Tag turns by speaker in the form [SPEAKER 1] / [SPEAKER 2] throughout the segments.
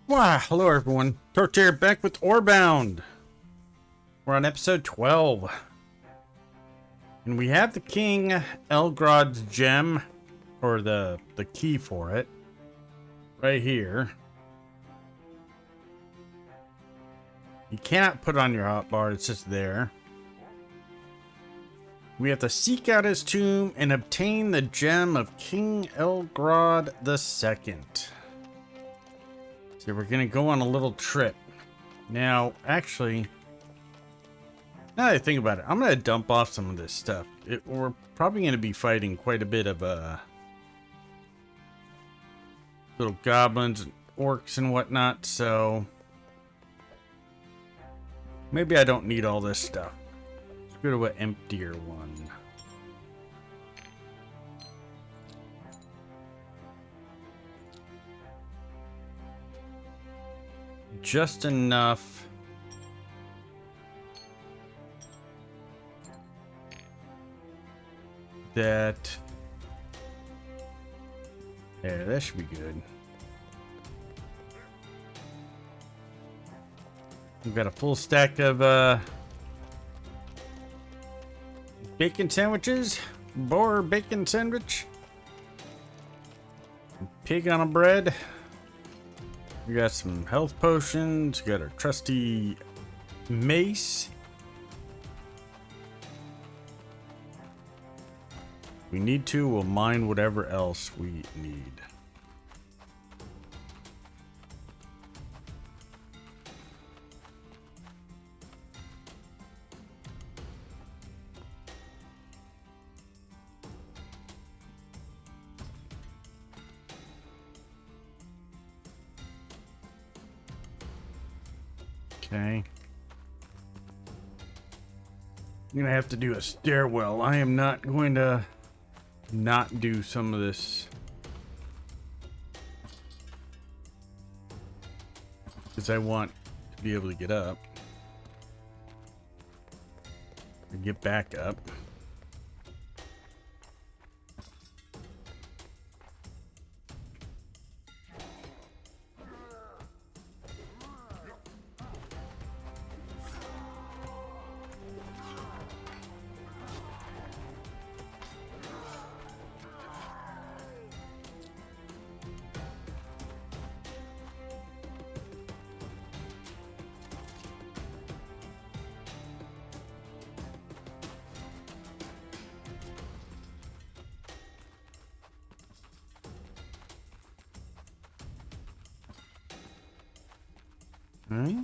[SPEAKER 1] Wow, hello everyone. Torch here, back with Orebound. We're on episode 12. And we have the King Ellgrod's gem, or the key for it, right here. You cannot put it on your hotbar, it's just there. We have to seek out his tomb and obtain the gem of King Ellgrod II. So we're gonna go on a little trip. Now, actually, now that I think about it, I'm gonna dump off some of this stuff. We're probably gonna be fighting quite a bit of little goblins and orcs and whatnot, so maybe I don't need all this stuff. Let's go to an emptier one. Just enough that there, that should be good. We've got a full stack of bacon sandwiches, boar bacon sandwich, pig on a bread. We got some health potions. We got our trusty mace. We need to, we'll mine whatever else we need. Okay. I'm gonna have to do a stairwell. I am not going to not do some of this because I want to be able to get up and get back up. Alright.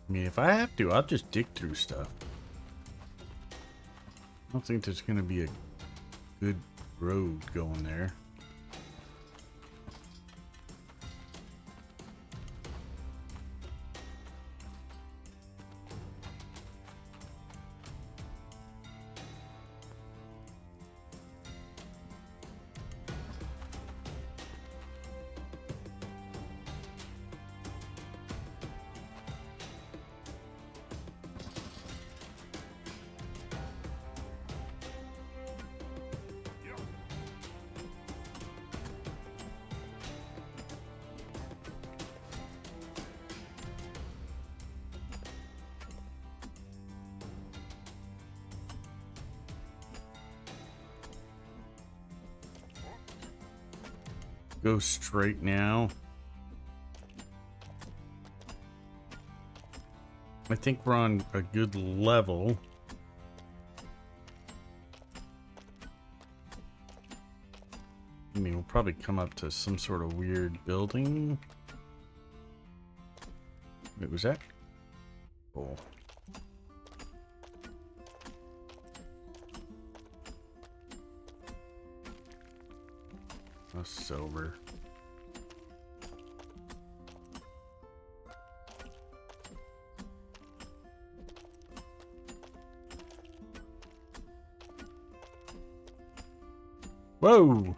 [SPEAKER 1] I mean, if I have to, I'll just dig through stuff. I don't think there's gonna be a good road going there. Go straight now. I think we're on a good level. I mean, we'll probably come up to some sort of weird building. Wait, was that? Cool. A silver. Whoa.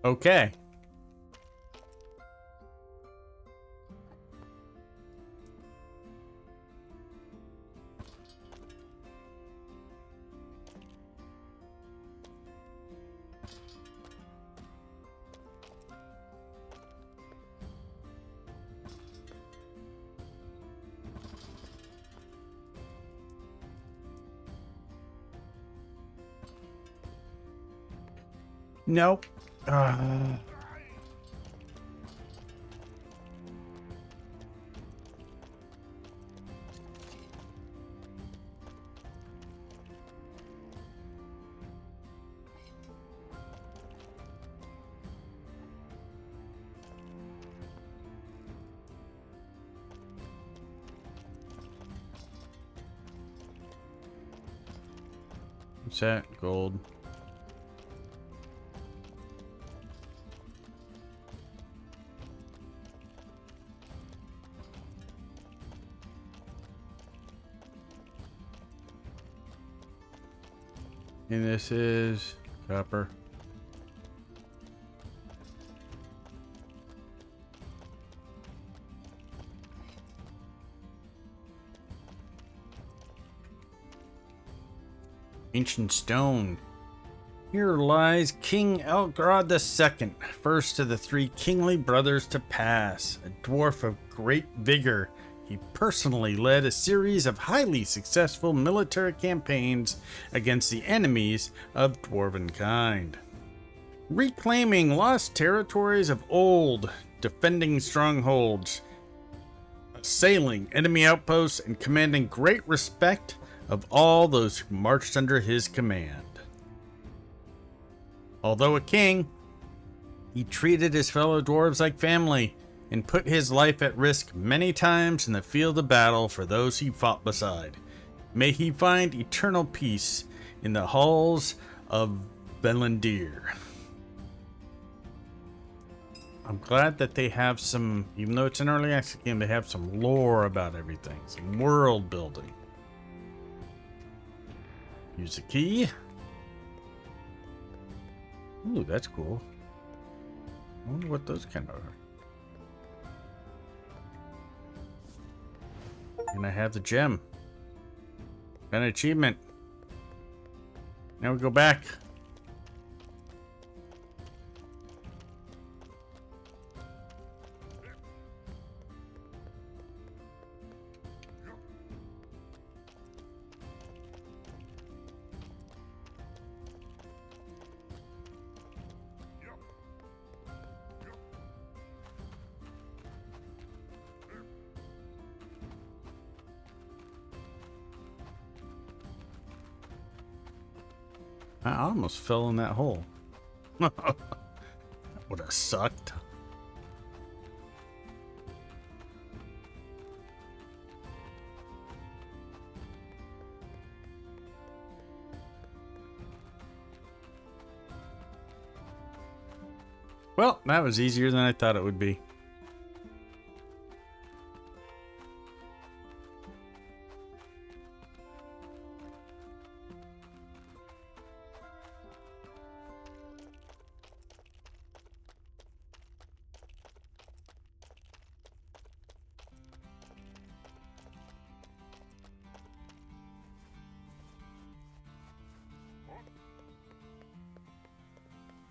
[SPEAKER 1] Okay. Nope. What's that? Gold. And this is copper. Ancient stone. Here lies King Ellgrod II, first of the three kingly brothers to pass. A dwarf of great vigor, he personally led a series of highly successful military campaigns against the enemies of Dwarven kind, reclaiming lost territories of old, defending strongholds, assailing enemy outposts, and commanding great respect of all those who marched under his command. Although a king, he treated his fellow dwarves like family and put his life at risk many times in the field of battle for those he fought beside. May he find eternal peace in the halls of Belendir. I'm glad that they have some, even though it's an early access game, they have some lore about everything, some world building. Use the key. Ooh, that's cool. I wonder what those kind of are. And I have the gem. Got an achievement. Now we go back. I almost fell in that hole. That would have sucked. Well, that was easier than I thought it would be.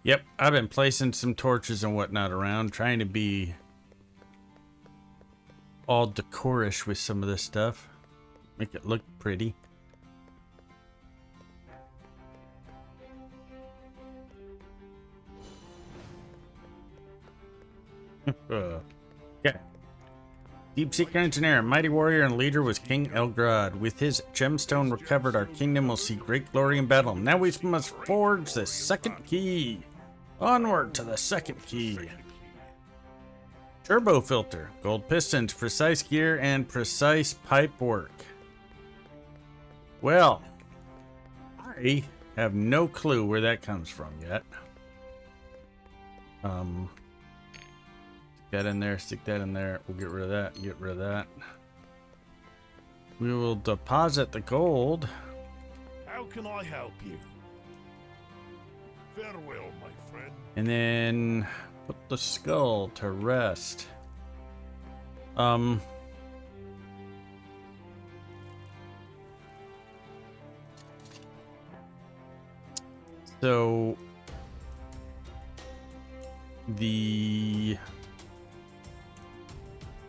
[SPEAKER 1] Yep, I've been placing some torches and whatnot around, trying to be all decorish with some of this stuff. Make it look pretty. Okay. Deep Secret Engineer, mighty warrior and leader was King Ellgrod. With his gemstone recovered, our kingdom will see great glory in battle. Now we must forge the second key. Onward to the second key. Turbo filter, gold pistons, precise gear, and precise pipe work. Well, I have no clue where that comes from yet. Stick that in there, stick that in there. We'll get rid of that, get rid of that. We will deposit the gold.
[SPEAKER 2] How can I help you? Farewell, my friend.
[SPEAKER 1] And then put the skull to rest. So the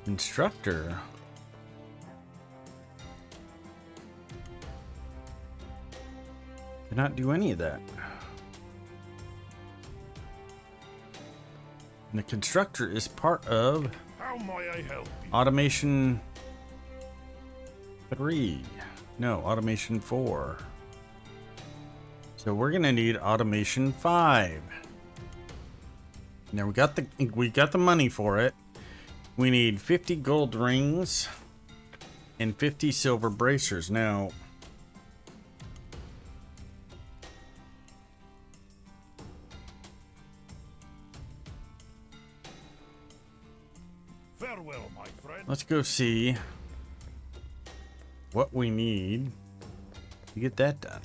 [SPEAKER 1] instructor cannot do any of that. And the constructor is part of
[SPEAKER 2] How may I help you?
[SPEAKER 1] automation 3. No, automation 4. So we're gonna need automation 5. Now we got the money for it. We need 50 gold rings and 50 silver bracers. Now
[SPEAKER 2] Farewell, my friend.
[SPEAKER 1] let's go see what we need to get that done.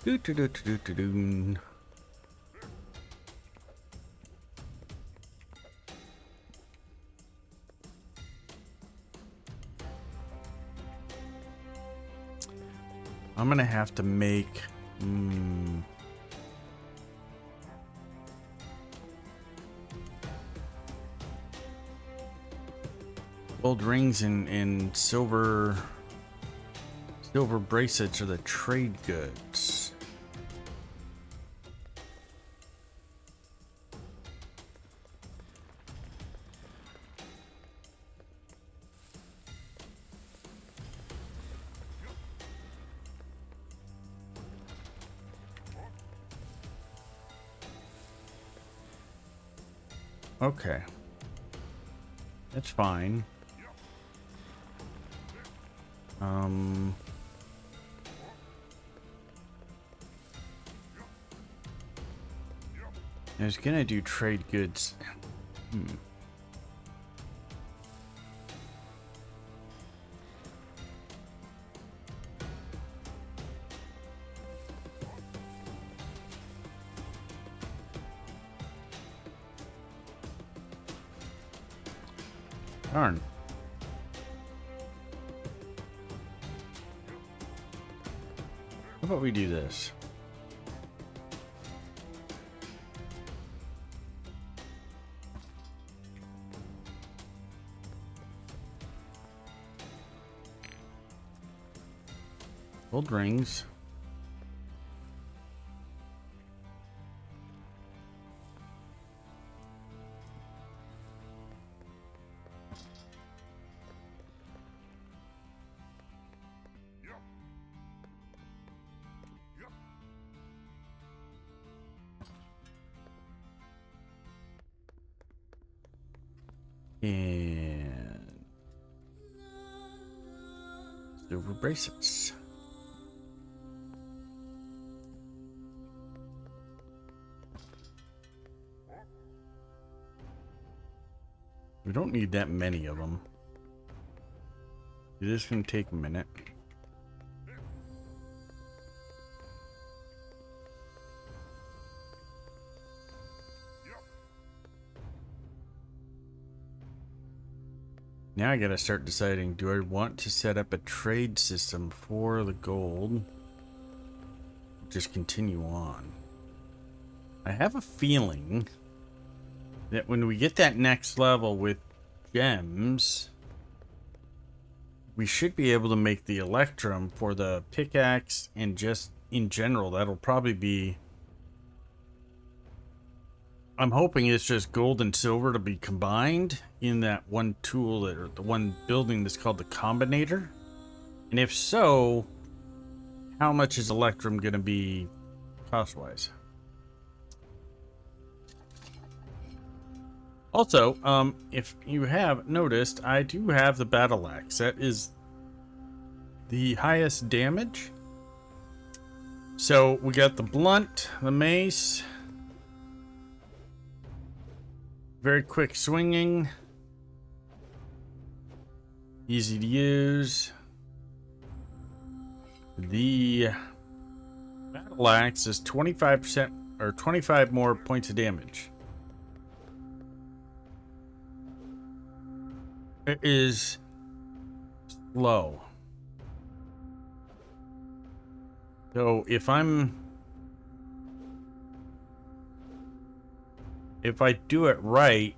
[SPEAKER 1] Do do do do do do. I'm gonna have to make gold rings and silver bracelets are the trade goods. Okay. That's fine. I was gonna do trade goods. Darn. How about we do this? Gold rings. And silver bracelets. We don't need that many of them. It is going to take a minute. Now I gotta start deciding, do I want to set up a trade system for the gold? Just continue on. I have a feeling that when we get that next level with gems, we should be able to make the electrum for the pickaxe, and just in general, that'll probably be... I'm hoping it's just gold and silver to be combined in that one tool, or the one building that's called the Combinator. And if so, how much is electrum going to be cost-wise? Also, if you have noticed, I do have the battle axe. That is the highest damage. So we got the blunt, the mace, very quick swinging, easy to use. The battle axe is 25% or 25 more points of damage. It is slow. So if I'm if I do it right,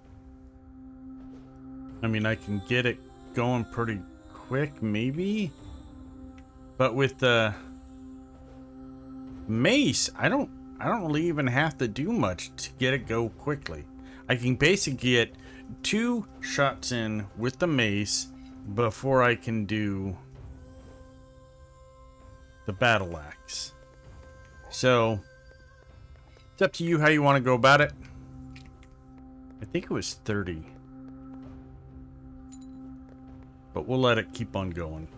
[SPEAKER 1] I mean, I can get it going pretty quick, maybe. But with the mace, I don't really even have to do much to get it go quickly. I can basically get 2 shots in with the mace before I can do the battle axe. So it's up to you how you want to go about it. I think it was 30. But we'll let it keep on going.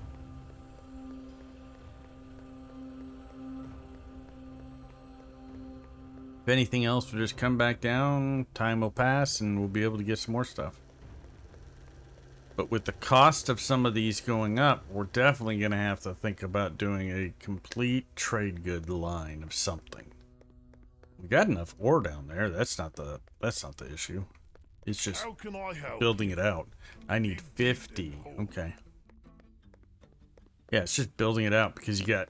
[SPEAKER 1] If anything else, we'll just come back down, time will pass, and we'll be able to get some more stuff. But with the cost of some of these going up, we're definitely going to have to think about doing a complete trade good line of something. We got enough ore down there. That's not the issue. It's just
[SPEAKER 2] How can I help?
[SPEAKER 1] building it out. I need 50. Okay. Yeah, it's just building it out because you got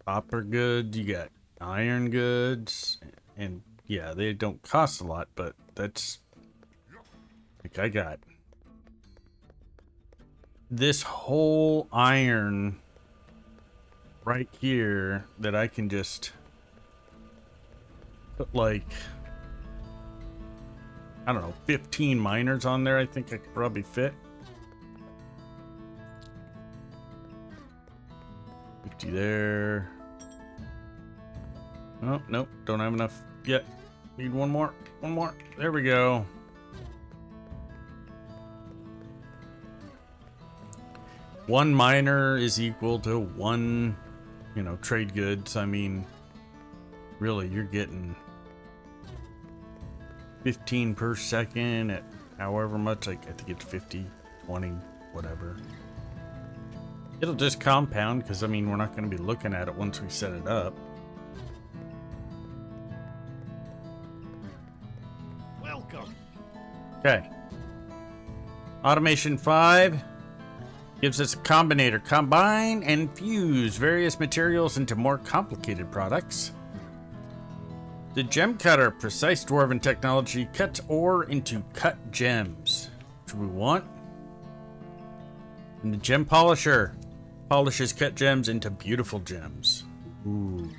[SPEAKER 1] copper goods, you got iron goods, and yeah, they don't cost a lot, but that's like I got this whole iron right here that I can just put like, I don't know, 15 miners on there. I think I could probably fit. 50 there. Oh, nope, don't have enough yet. Need one more. One more. There we go. One miner is equal to one, trade goods. I mean, really, you're getting 15 per second at however much. Like, I think it's 50, 20, whatever. It'll just compound because, I mean, we're not going to be looking at it once we set it up.
[SPEAKER 2] Welcome.
[SPEAKER 1] Okay. Automation 5 gives us a combinator. Combine and fuse various materials into more complicated products. The gem cutter, precise dwarven technology, cuts ore into cut gems, which we want. And the gem polisher polishes cut gems into beautiful gems. Ooh.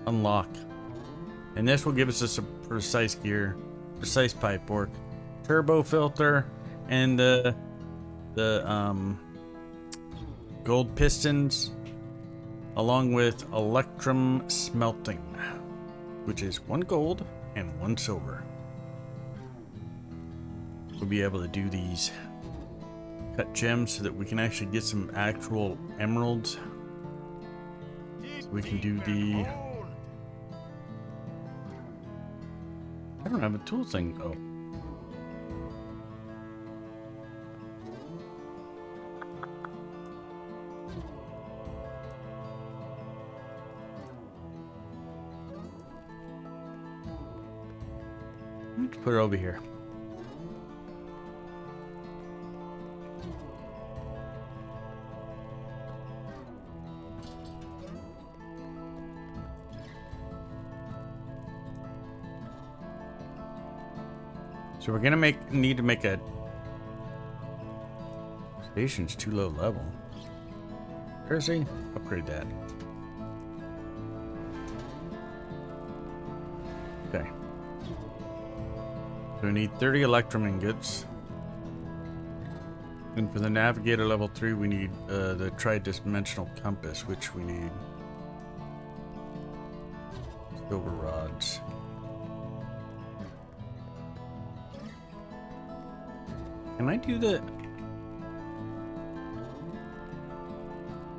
[SPEAKER 1] Unlock. And this will give us a precise gear, precise pipe work, turbo filter, and the gold pistons, along with electrum smelting, which is 1 gold and 1 silver. We'll be able to do these cut gems so that we can actually get some actual emeralds. So we can do the... I don't have a tool thing. Oh. Let's put it over here. So we're gonna need to make a station's too low level. Percy, upgrade that. Okay. So we need 30 electrum ingots. And for the navigator level 3, we need the tri-dimensional compass, which we need silver rods. Can I do the...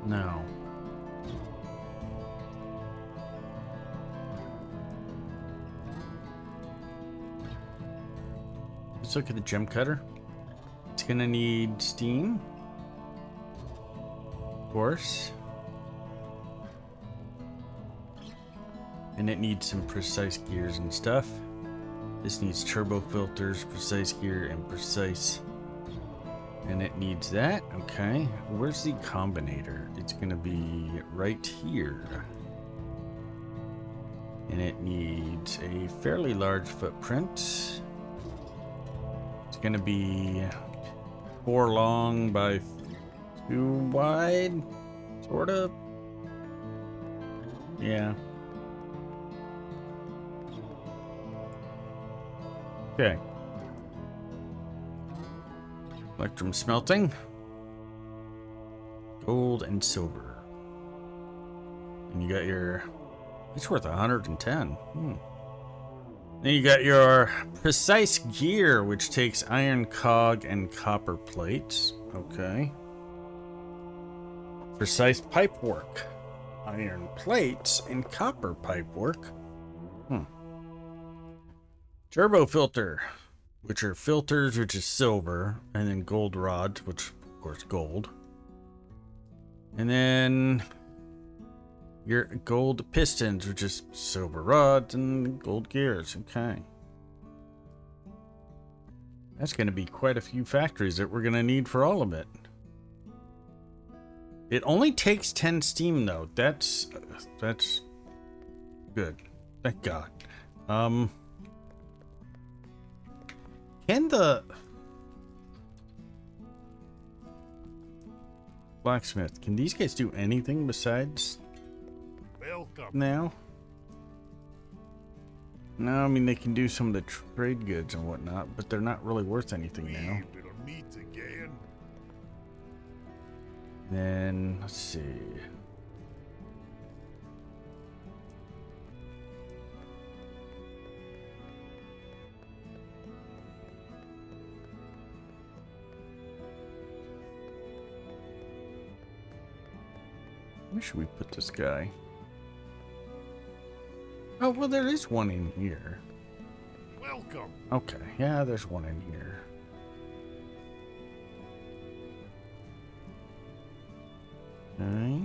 [SPEAKER 1] No. Let's look at the gem cutter. It's gonna need steam. Of course. And it needs some precise gears and stuff. This needs turbo filters, precise gear, and precise. And it needs that. Okay. Where's the combinator? It's gonna be right here. And it needs a fairly large footprint. It's going to be 4 long by 2 wide, sort of. Yeah. Okay. Electrum smelting. Gold and silver. And you got your... It's worth 110. Then you got your precise gear, which takes iron cog and copper plates. Okay. Precise pipe work. Iron plates and copper pipe work. Turbo filter, which are filters, which is silver, and then gold rods, which of course gold. And then your gold pistons, which is silver rods and gold gears. Okay. That's going to be quite a few factories that we're going to need for all of it. It only takes 10 steam though. That's good. Thank God. Can the blacksmith, can these guys do anything besides
[SPEAKER 2] Welcome.
[SPEAKER 1] now? No, I mean they can do some of the trade goods and whatnot, but they're not really worth anything now.
[SPEAKER 2] We will meet again.
[SPEAKER 1] Then let's see. Where should we put this guy? Oh, well, there is one in here.
[SPEAKER 2] Welcome.
[SPEAKER 1] Okay, yeah, there's one in here. Okay.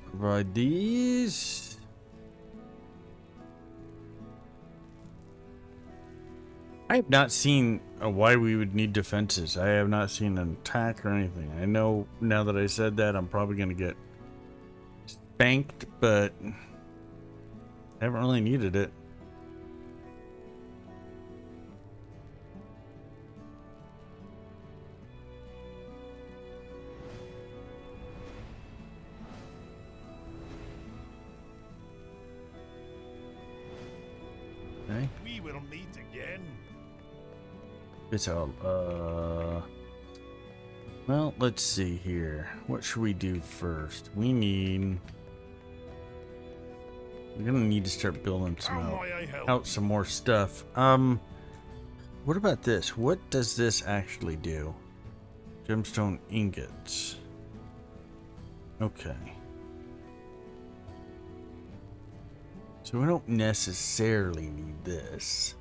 [SPEAKER 1] Provide these. I have not seen why we would need defenses. I have not seen an attack or anything. I know now that I said that, I'm probably going to get spanked, but I haven't really needed it. Okay.
[SPEAKER 2] We will meet again.
[SPEAKER 1] It's all, well, let's see here. What should we do first? We're gonna need to start building some
[SPEAKER 2] How may I help
[SPEAKER 1] out some more stuff. What about this? What does this actually do? Gemstone ingots. Okay. So we don't necessarily need this.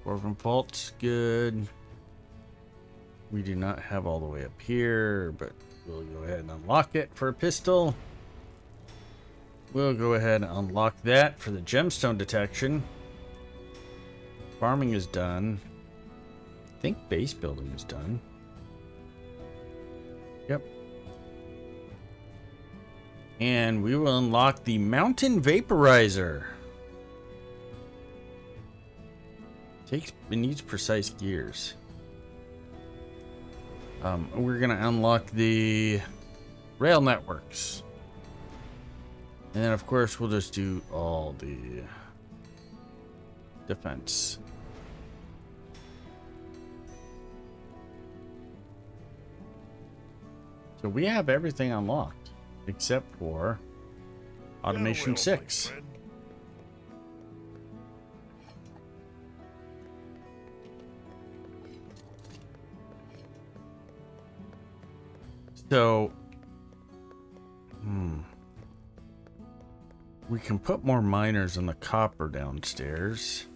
[SPEAKER 1] Dwarven fault's good. We do not have all the way up here, but we'll go ahead and unlock it for a pistol. We'll go ahead and unlock that for the gemstone detection. Farming is done. I think base building is done. Yep. And we will unlock the mountain vaporizer. It needs precise gears. We're gonna unlock the rail networks. And then of course we'll just do all the defense. So we have everything unlocked except for automation
[SPEAKER 2] Farewell, my
[SPEAKER 1] 6.
[SPEAKER 2] friend.
[SPEAKER 1] So, we can put more miners in the copper downstairs.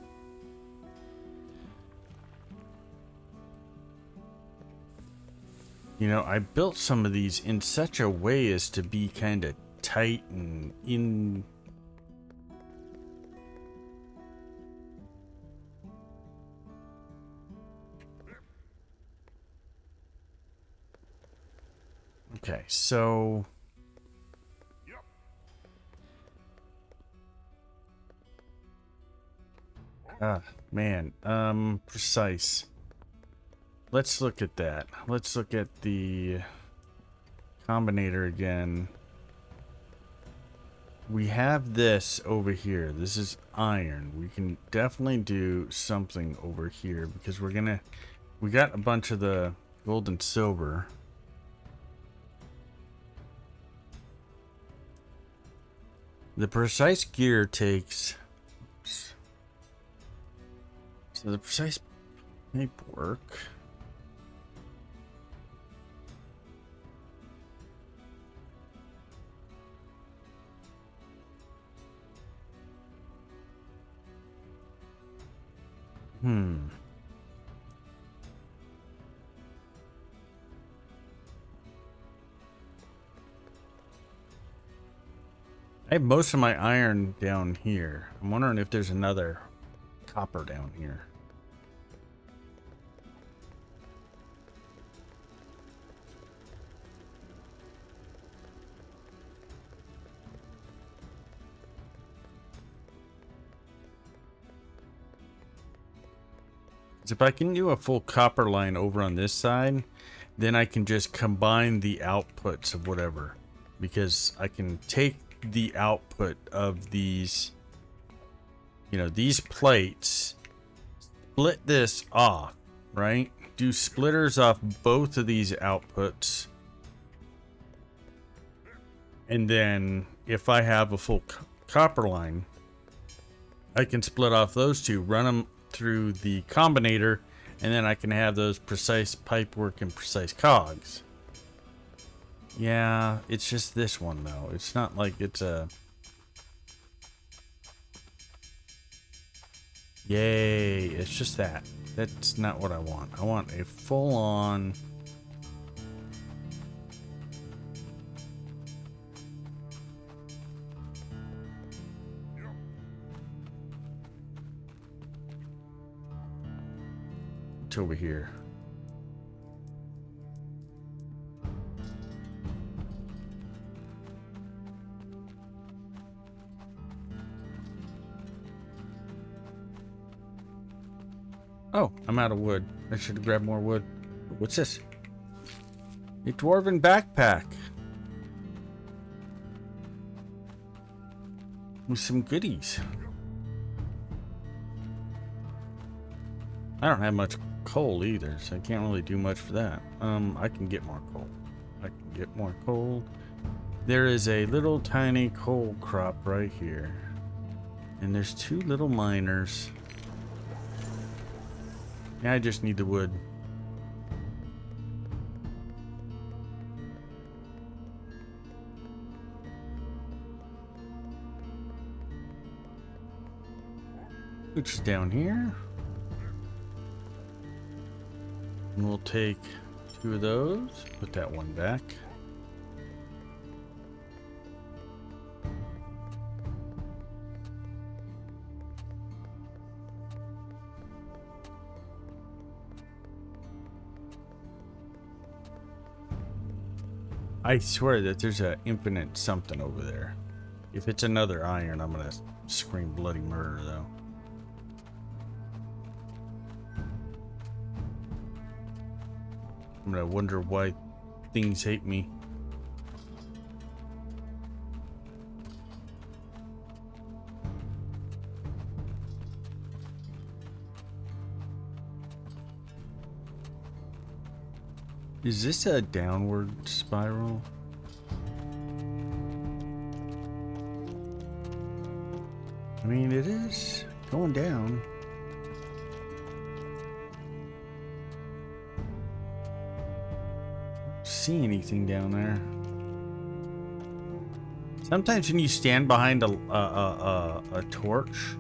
[SPEAKER 1] You know, I built some of these in such a way as to be kind of tight and in... Okay, so...
[SPEAKER 2] Yep.
[SPEAKER 1] Ah, man. Precise. Let's look at that. Let's look at the combinator again. We have this over here. This is iron. We can definitely do something over here because we got a bunch of the gold and silver. The precise gear takes... So the precise pipe work. I have most of my iron down here. I'm wondering if there's another copper down here. If I can do a full copper line over on this side, then I can just combine the outputs of whatever. Because I can take the output of these, you know, these plates, split this off, right? Do splitters off both of these outputs. And then if I have a full copper line, I can split off those two, run them through the combinator, and then I can have those precise pipework and precise cogs. Yeah, it's just this one though. It's not like it's a... Yay, it's just that. That's not what I want. I want a full-on... It's over here. Oh, I'm out of wood. I should have grabbed more wood. What's this? A Dwarven backpack. With some goodies. I don't have much coal either, so I can't really do much for that. I can get more coal. I can get more coal. There is a little tiny coal crop right here. And there's two little miners. Yeah, I just need the wood. Which is down here. And we'll take two of those, put that one back. I swear that there's an infinite something over there. If it's another iron, I'm gonna scream bloody murder though. I'm gonna wonder why things hate me. Is this a downward spiral? I mean, it is going down. See anything down there? Sometimes when you stand behind a torch,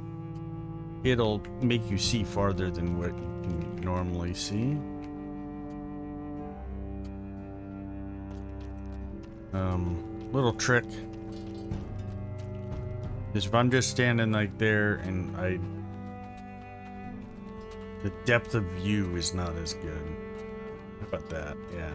[SPEAKER 1] it'll make you see farther than what you normally see. Little trick is if I'm just standing like there and the depth of view is not as good. How about that? Yeah.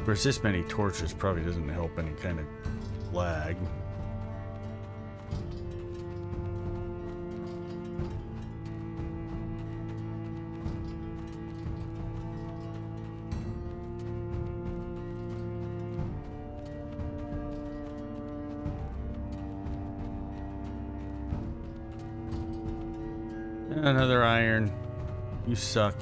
[SPEAKER 1] course, this many torches probably doesn't help any kind of lag. Another iron. You suck.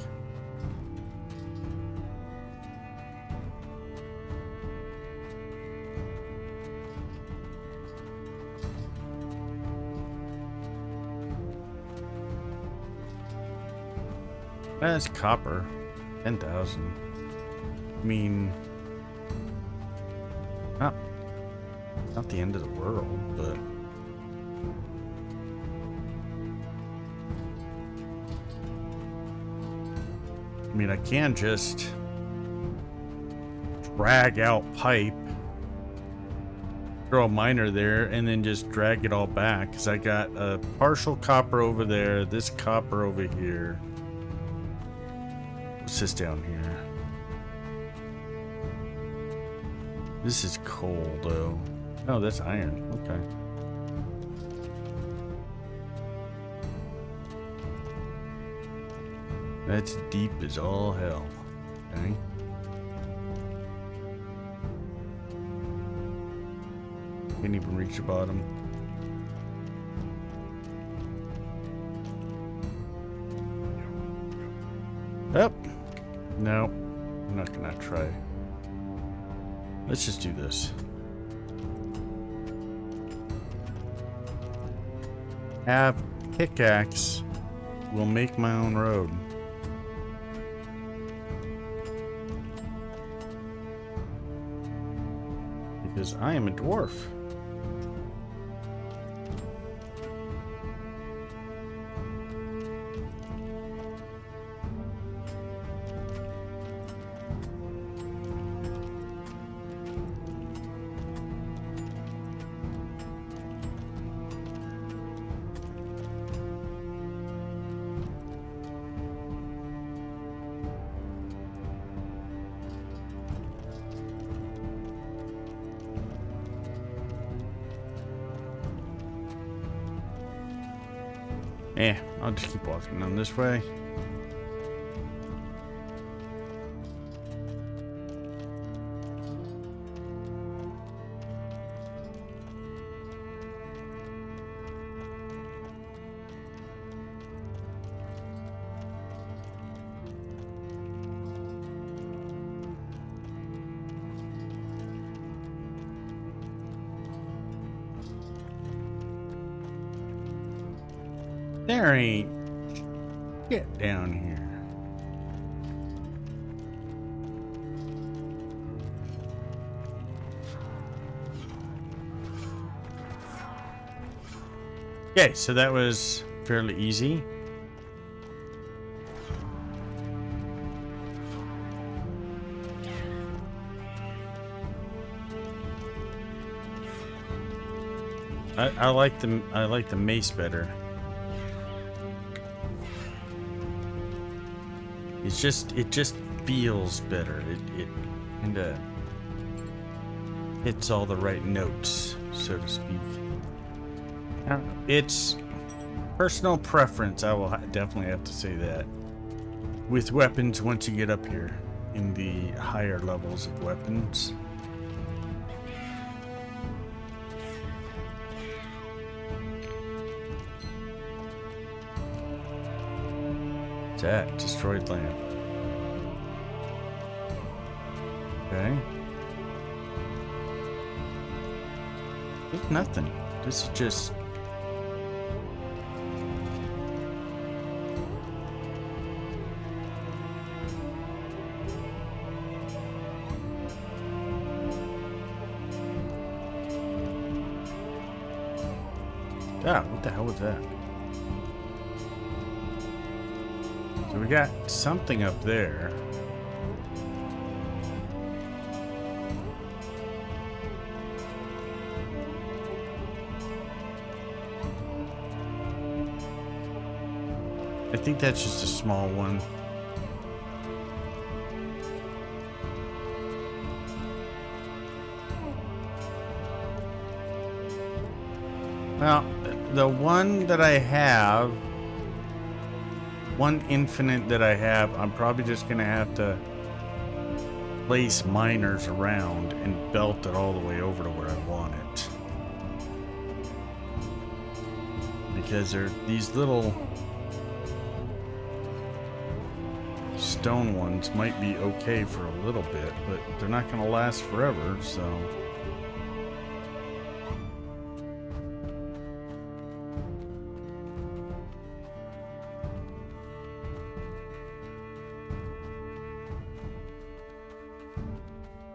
[SPEAKER 1] That's copper. 10,000. I mean, not the end of the world, but I mean, I can just drag out pipe, throw a miner there, and then just drag it all back, because I got a partial copper over there, this copper over here. What's this down here? This is coal, though. Oh, that's iron. Okay. That's deep as all hell. Okay. Can't even reach the bottom. Oh. No. I'm not gonna try. Let's just do this. Have pickaxe. Will make my own road. Because I am a dwarf. I'll just keep walking down this way. There ain't. Get down here. Okay, so that was fairly easy. I like the mace better. It just feels better. It kinda hits all the right notes, so to speak. I don't know. It's personal preference. I will definitely have to say that. With weapons, once you get up here in the higher levels of weapons. What's that? Destroyed lamp. Okay. There's nothing. This is just... Ah, what the hell was that? So we got something up there. I think that's just a small one. Well, the one that I have, one infinite that I have, I'm probably just gonna have to place miners around and belt it all the way over to where I want it. Because they're these little stone ones might be okay for a little bit, but they're not gonna last forever, so.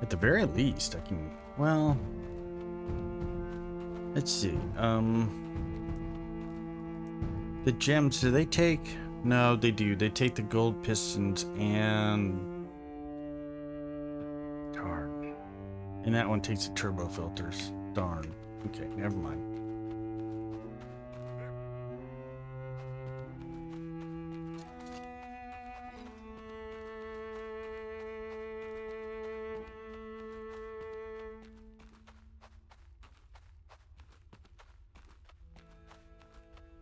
[SPEAKER 1] At the very least, I can, well, let's see. The gems, do they take? No, they do. They take the gold pistons and darn. And that one takes the turbo filters. Darn. Okay, never mind.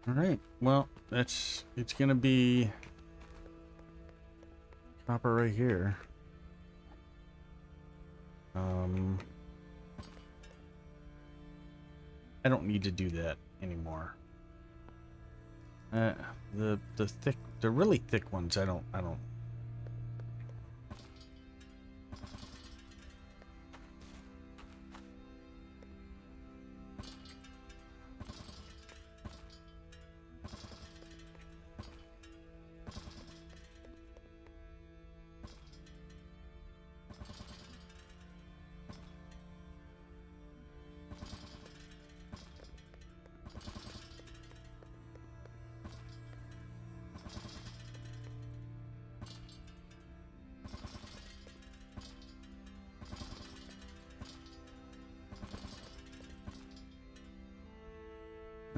[SPEAKER 1] All right. Well, it's gonna be copper right here. I don't need to do that anymore. The really thick ones, I don't.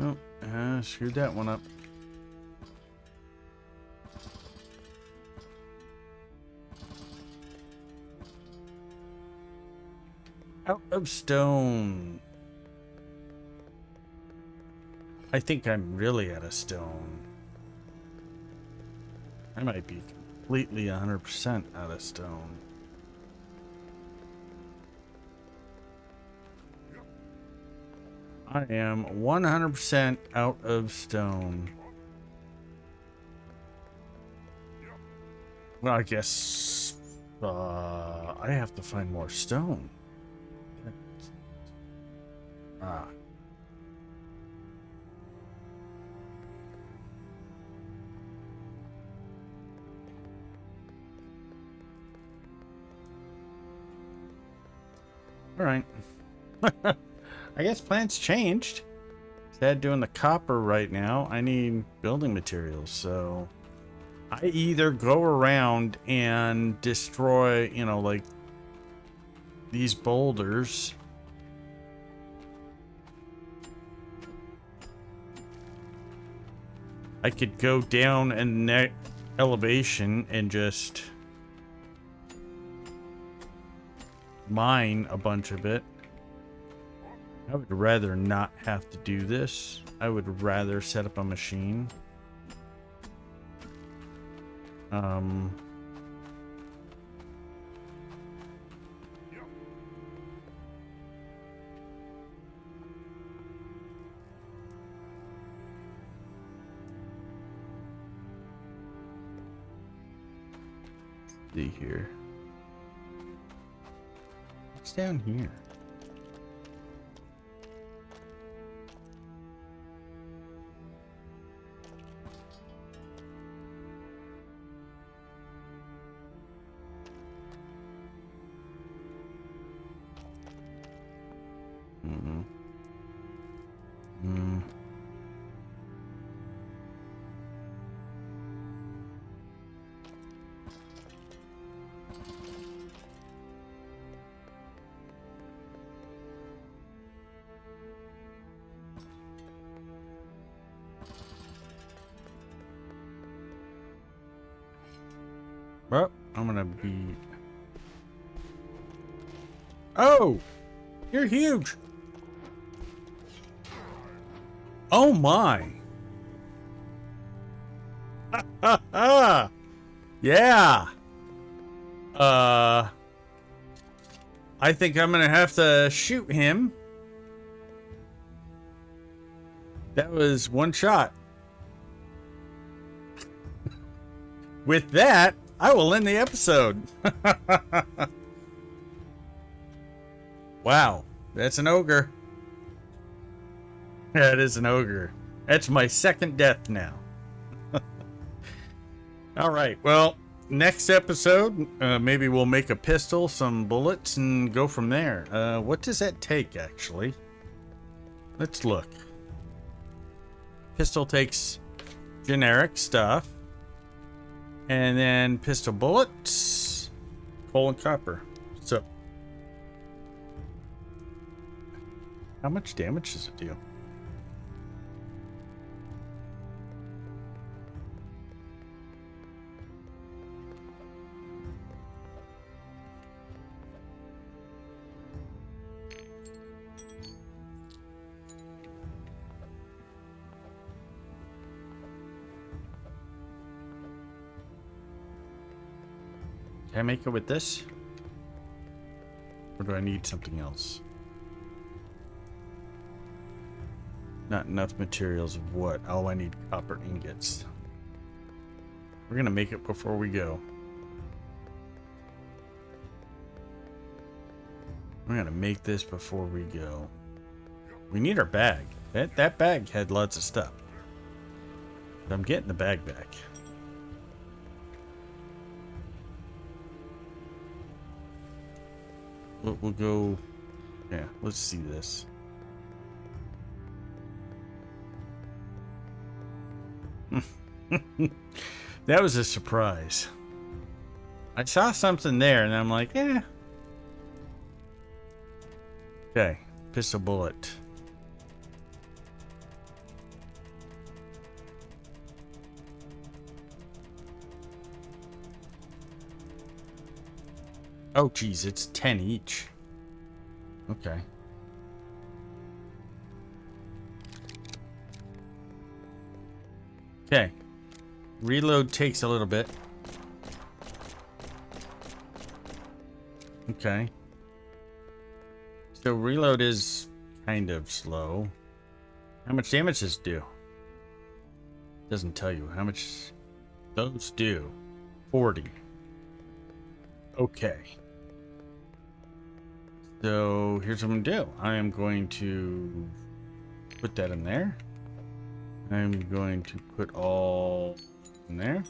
[SPEAKER 1] Oh, screwed that one up. Out of stone. I think I'm really out of stone. I might be completely 100% out of stone. I am 100% out of stone. Well, I guess I have to find more stone. Ah. All right. I guess plans changed. Instead of doing the copper right now, I need building materials. So I either go around and destroy, you know, like these boulders. I could go down in that elevation and just mine a bunch of it. I would rather not have to do this. I would rather set up a machine. See here. What's down here? Well, I'm gonna be... Oh! You're huge! Oh my. Yeah. I think I'm gonna have to shoot him. That was one shot. With that, I will end the episode. Wow, that's an ogre. That is an ogre. That's my second death now. All right, well, next episode, maybe we'll make a pistol, some bullets, and go from there. What does that take, actually? Let's look. Pistol takes generic stuff. And then pistol bullets, coal and copper. So, how much damage does it do? Can I make it with this? Or do I need something else? Not enough materials of what? Oh, I need copper ingots. We're gonna make it before we go. We're gonna make this before we go. We need our bag. That bag had lots of stuff. But I'm getting the bag back. We'll go. Yeah, let's see this. That was a surprise. I saw something there and I'm like, eh. Okay, pistol bullet. Oh, geez, it's 10 each. Okay. Okay. Reload takes a little bit. Okay. So reload is kind of slow. How much damage does it do? Doesn't tell you. How much those do? 40. Okay. So here's what I'm gonna do. I am going to put that in there. I'm going to put all in there.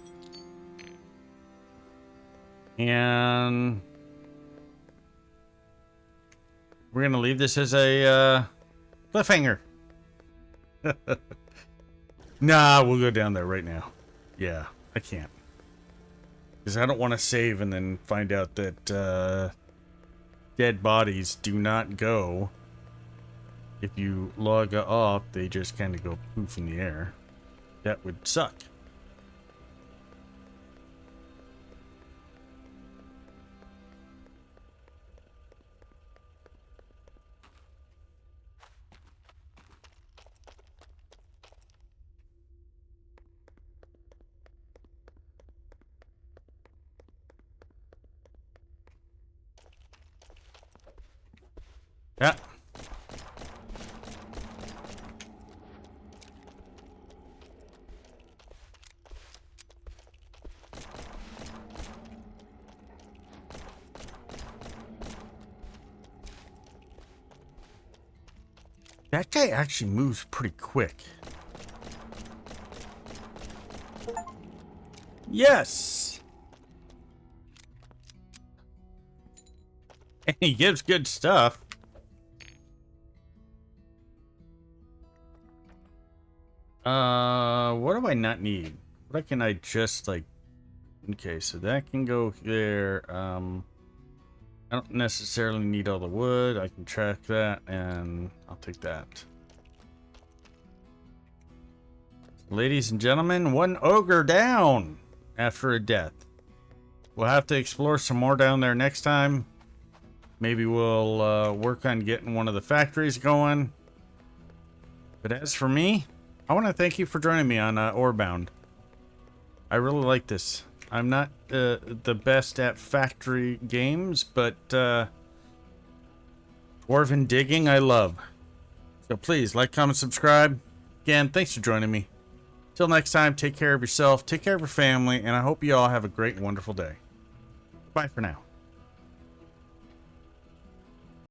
[SPEAKER 1] And we're gonna leave this as a cliffhanger. Nah, we'll go down there right now. Yeah, I can't. Because I don't want to save and then find out that dead bodies do not go. If you log off, they just kind of go poof in the air. That would suck. Yeah. That guy actually moves pretty quick. Yes! And he gives good stuff. What do I not need? What can I just, like... Okay, so that can go there. I don't necessarily need all the wood. I can track that, and I'll take that. Ladies and gentlemen, one ogre down after a death. We'll have to explore some more down there next time. Maybe we'll work on getting one of the factories going. But as for me, I want to thank you for joining me on Orebound. I really like this. I'm not the best at factory games, but Dwarven digging I love. So please like, comment, subscribe. Again, thanks for joining me. Till next time, take care of yourself, take care of your family, and I hope you all have a great, wonderful day. Bye for now.